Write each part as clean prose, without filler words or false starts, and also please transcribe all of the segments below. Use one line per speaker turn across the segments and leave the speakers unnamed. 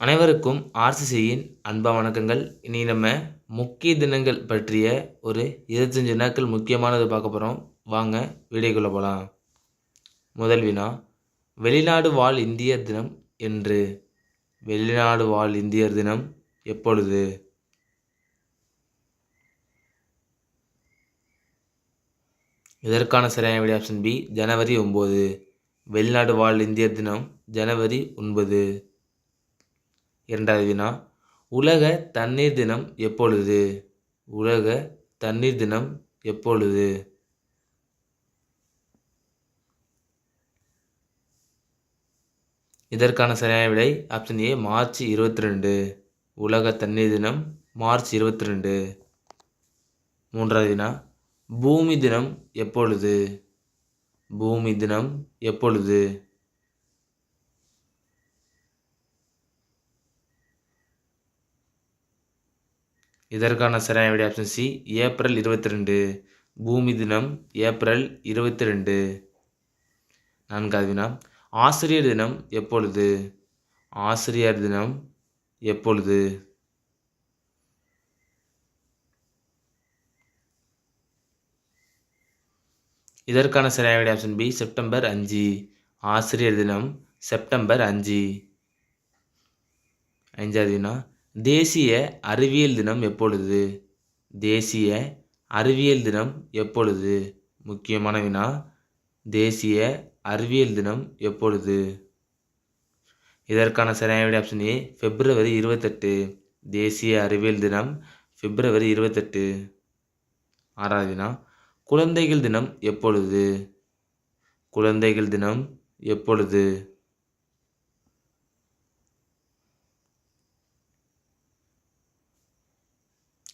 அனைவருக்கும் ஆர்சிசியின் அன்பா வணக்கங்கள். இனி நம்ம முக்கிய தினங்கள் பற்றிய ஒரு 25 வினாக்கள் முக்கியமானது பார்க்க போகிறோம். வாங்க வீடியோக்குள்ளே போகலாம். முதல் வினா, வெளிநாடு வாழ் இந்தியர் தினம் என்று. வெளிநாடு வாழ் இந்தியர் தினம் எப்பொழுது? இதற்கான சரியான விடை ஆப்ஷன் பி, ஜனவரி 9. வெளிநாடு வாழ் இந்தியர் தினம் ஜனவரி 9. இரண்டாவது வினா, உலக தண்ணீர் தினம் எப்பொழுது? உலக தண்ணீர் தினம் எப்பொழுது? இதற்கான சரியான விடை ஆப்ஷன் ஏ, மார்ச் 22. உலக தண்ணீர் தினம் மார்ச் 22. மூன்றாவது வினா, பூமி தினம் எப்பொழுது? பூமி தினம் எப்பொழுது? இதற்கான சரியான விடை ஆப்ஷன் சி, ஏப்ரல் 22. பூமி தினம் ஏப்ரல் 22. நான்காவது வினா, ஆசிரியர் தினம் எப்பொழுது? ஆசிரியர் தினம் எப்பொழுது? இதற்கான சரியான விடை ஆப்ஷன் பி, செப்டம்பர் 5. ஆசிரியர் தினம் செப்டம்பர் 5. ஐந்தாவது வினா, தேசிய அறிவியல் தினம் எப்பொழுது? தேசிய அறிவியல் தினம் எப்பொழுது? முக்கியமான வினா, தேசிய அறிவியல் தினம் எப்பொழுது? இதற்கான சரியான விடை ஆப்ஷன் ஏ, பிப்ரவரி 28. தேசிய அறிவியல் தினம் பிப்ரவரி 28. ஆறாவது வினா, குழந்தைகள் தினம் எப்பொழுது? குழந்தைகள் தினம் எப்பொழுது?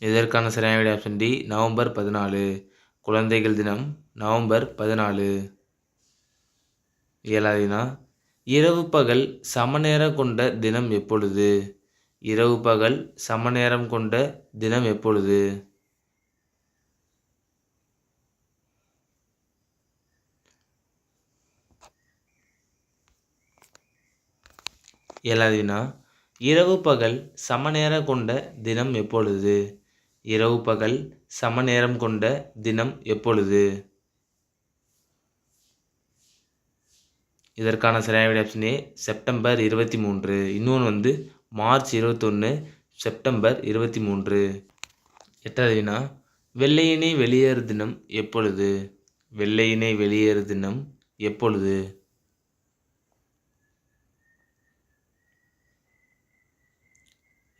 இதற்கான சரியான விடை ஆப்ஷன் டி, நவம்பர் 14. குழந்தைகள் தினம் நவம்பர் 14. ஏழாவது வினா, இரவு பகல் சமநேரம் கொண்ட தினம் எப்பொழுது? இரவு பகல் சமநேரம் கொண்ட தினம் எப்பொழுது? ஏழாவது வினா, இரவு பகல் சமநேரம் கொண்ட தினம் எப்பொழுது? இரவு பகல் சமநேரம் கொண்ட தினம் எப்பொழுது? இதற்கான சரியான விடை ஆப்ஷன் ஏ, செப்டம்பர் 23. இன்னொன்று மார்ச் 21, செப்டம்பர் 23. எட்டாவது வினா, வெள்ளையனே வெளியேறு தினம் எப்பொழுது? வெள்ளையனே வெளியேறு தினம் எப்பொழுது?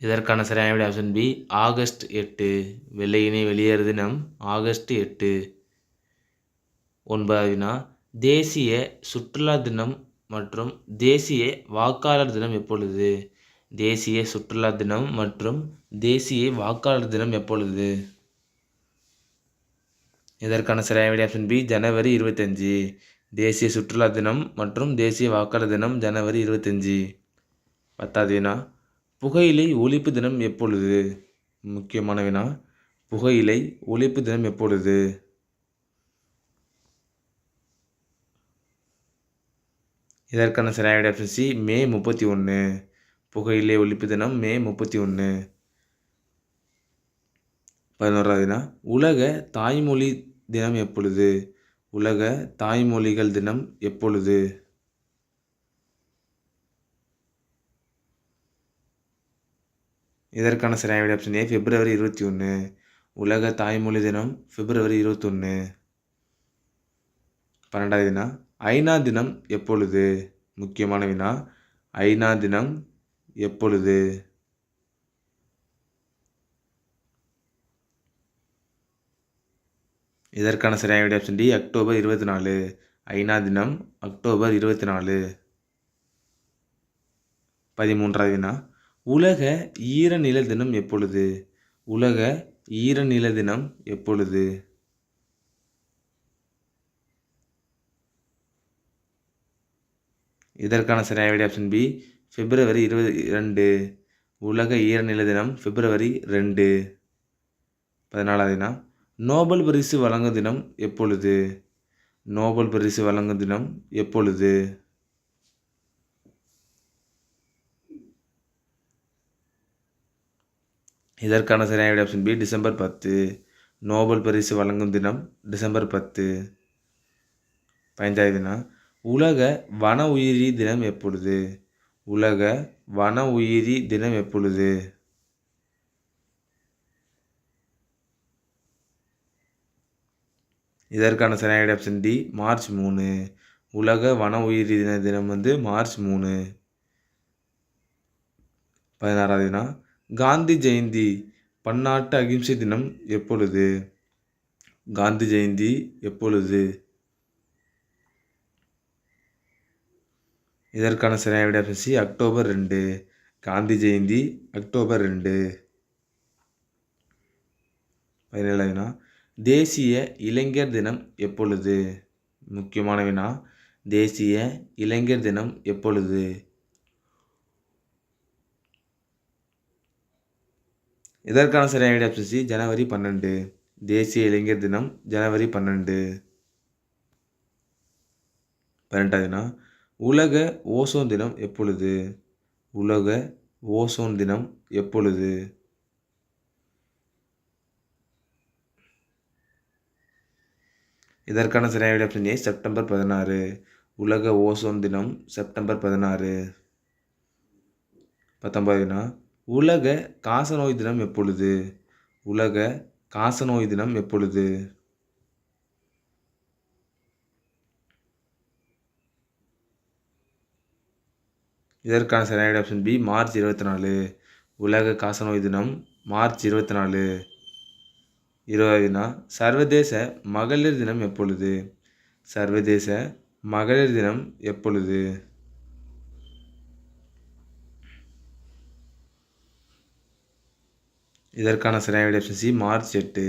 இதற்கான சரியான விடை ஆப்ஷன் பி, ஆகஸ்ட் 8. வெள்ளையனே வெளியேறு தினம் ஆகஸ்ட் 8. ஒன்பதாவது வினா, தேசிய சுற்றுலா தினம் மற்றும் தேசிய வாக்காளர் தினம் எப்பொழுது? தேசிய சுற்றுலா தினம் மற்றும் தேசிய வாக்காளர் தினம் எப்பொழுது? இதற்கான சரியான விடை ஆப்ஷன் பி, ஜனவரி 25. தேசிய சுற்றுலா தினம் மற்றும் தேசிய வாக்காளர் தினம் ஜனவரி 25. பத்தாவது வினா, புகையிலை ஒழிப்பு தினம் எப்பொழுது? முக்கியமான வினா, புகையிலை ஒழிப்பு தினம் எப்பொழுது? இதற்கான சரியான விடை ஆப்ஷன் சி, மே 31. புகையிலை ஒழிப்பு தினம் மே 31. 11வது வினா, உலக தாய்மொழி தினம் எப்பொழுது? உலக தாய்மொழிகள் தினம் எப்பொழுது? இதற்கான சரியான விடை ஆப்ஷன் ஏ, பிப்ரவரி 21. உலக தாய்மொழி தினம் பிப்ரவரி 21. 12வது வினா, ஐநா தினம் எப்பொழுது? முக்கியமான வினா, ஐநா தினம் எப்பொழுது? இதற்கான சரியான விடை ஆப்ஷன் டி, அக்டோபர் 24. ஐநா தினம் அக்டோபர் 24. 13வது வினா, உலக ஈரநில தினம் எப்பொழுது? உலக ஈரநில தினம் எப்பொழுது? இதற்கான சரியான விடை ஆப்ஷன் பி, பிப்ரவரி 22. உலக ஈரநில தினம் பிப்ரவரி 2. 14வது வினா, நோபல் பரிசு வழங்கும் தினம் எப்பொழுது? நோபல் பரிசு வழங்கும் தினம் எப்பொழுது? இதற்கான சரியான விடை ஆப்ஷன் பி டிசம்பர் 10. நோபல் பரிசு வழங்கும் தினம் டிசம்பர் 10. 15வது வினா உலக வன உயிரி தினம் எப்பொழுது? உலக வன உயிரி தினம் எப்பொழுது? இதற்கான சரியான விடை ஆப்ஷன் டி மார்ச் 3. உலக வன உயிரி தினம் மார்ச் 3. 16வது வினா காந்தி ஜெயந்தி பன்னாட்டு அகிம்சை தினம் எப்பொழுது? காந்தி ஜெயந்தி எப்பொழுது? இதற்கான சரியான விடை option C October 2. Gandhi Jayanti October 2. 17வது வினா தேசிய இளைஞர் தினம் எப்பொழுது? முக்கியமான வினா தேசிய இளைஞர் தினம் எப்பொழுது? இதற்கான சரியான விடை ஆப்ஷன் சி ஜனவரி 12. தேசிய இளைஞர் தினம் ஜனவரி 12. 18வது வினா உலக ஓசோன் தினம் எப்பொழுது? உலக ஓசோன் தினம் எப்பொழுது? இதற்கான சரியான விடை ஆப்ஷன் ஏ செப்டம்பர் 16. உலக ஓசோன் தினம் செப்டம்பர் 16. 19வது வினா உலக காசநோய் தினம் எப்பொழுது? உலக காசநோய் தினம் எப்பொழுது? இதற்கான சரியான விடை ஆப்ஷன் பி மார்ச் 24. உலக காசநோய் தினம் மார்ச் 24. 20வது வினா சர்வதேச மகளிர் தினம் எப்பொழுது? சர்வதேச மகளிர் தினம் எப்பொழுது? இதற்கான சரியான விடை ஆப்ஷன் சி மார்ச் 8.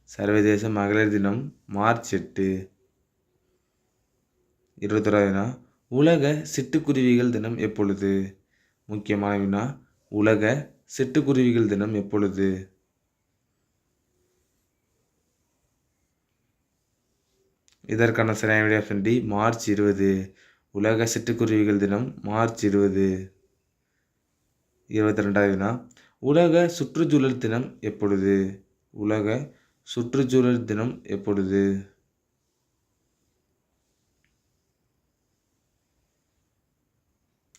சர்வதேச மகளிர் தினம் மார்ச் 8. 21வது வினா உலக சிட்டுக்குருவிகள் தினம் எப்பொழுது? முக்கியமான வினா உலக சிட்டுக்குருவிகள் தினம் எப்பொழுது? இதற்கான சரியான விடை ஆப்ஷன் டி மார்ச் 20. உலக சிட்டுக்குருவிகள் தினம் மார்ச் 20. 22வது வினா உலக சுற்றுச்சூழல் தினம் எப்பொழுது? உலக சுற்றுச்சூழல் தினம் எப்பொழுது?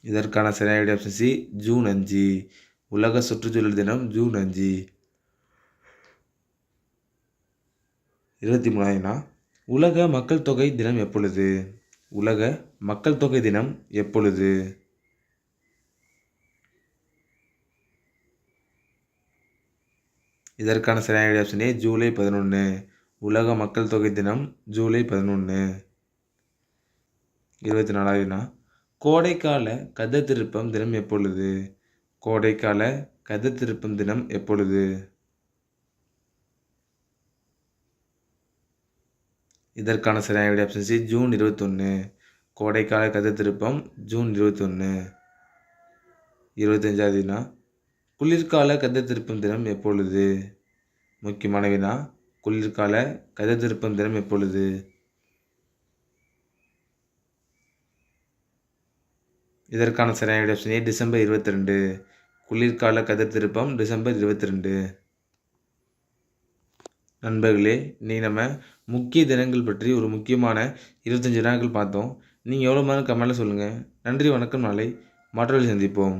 இதற்கான சரியான விடை ஆப்ஷன் சி ஜூன் 5. உலக சுற்றுச்சூழல் தினம் ஜூன் 5. 23வது வினா உலக மக்கள் தொகை தினம் எப்பொழுது? உலக மக்கள் தொகை தினம் எப்பொழுது? இதற்கான சரியான விடை ஆப்ஷன் ஏ ஜூலை 11. உலக மக்கள் தொகை தினம் ஜூலை 11. 24வது வினா கோடைக்கால கதர் தினம் எப்பொழுது? கோடைக்கால கதர் தினம் எப்பொழுது? இதற்கான சரியான விடை ஆப்ஷன் சி ஜூன் 21. கோடைக்கால கதர் ஜூன் 21. 25வது வினா குளிர்கால கதர் தினம் எப்பொழுது? முக்கியமான வினா குளிர்கால கதர் தினம் எப்பொழுது? இதற்கான சரியான விடை ஆப்ஷன் ஏ டிசம்பர் 22. குளிர்கால கதர் டிசம்பர் 22. நண்பர்களே இன்றைக்கி நம்ம முக்கிய தினங்கள் பற்றி ஒரு முக்கியமான 25 வினாக்கள் பார்த்தோம். நீங்கள் எவ்வளோ கமெண்ட்டில் சொல்லுங்கள். நன்றி வணக்கம். நாளை மற்றவர்கள் சந்திப்போம்.